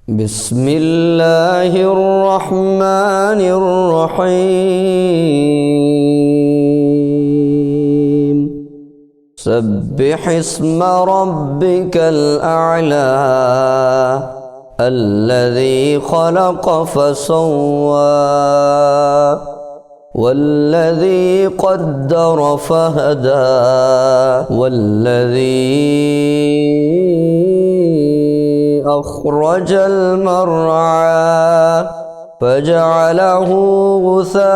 بسم الله الرحمن الرحيم سبح اسم ربك الأعلى الذي خلق فسوى والذي قدر فهدى والذي أخرج المرعى فجعله غثاء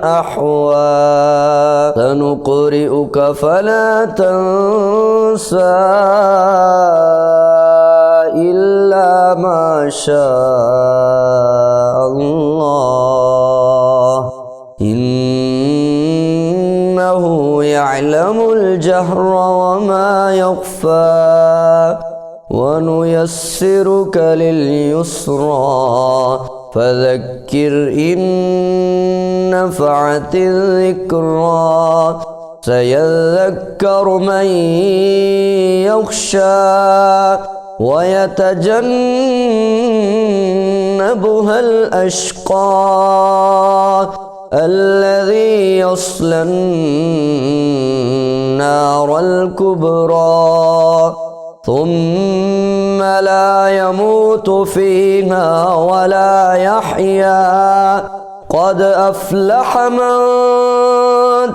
أحوى سنقرئك فلا تنسى إلا ما شاء الله إنه يعلم الجهر وما يخفى ونيسرك لليسرى فذكر إن نفعت الذكرى سيذكر من يخشى ويتجنبها الأشقى الذي يصلى النار الكبرى ثم لا يموت فيها ولا يحيا قد أفلح من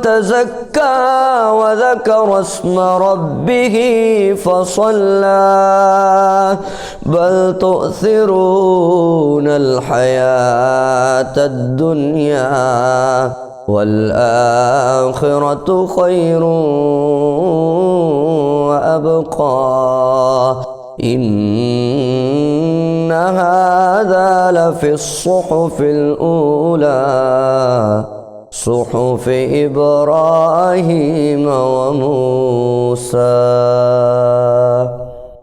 تزكى وذكر اسم ربه فصلى بل تؤثرون الحياة الدنيا والآخرة خير وأبقى إن هذا لفي الصحف الأولى صحف إبراهيم وموسى.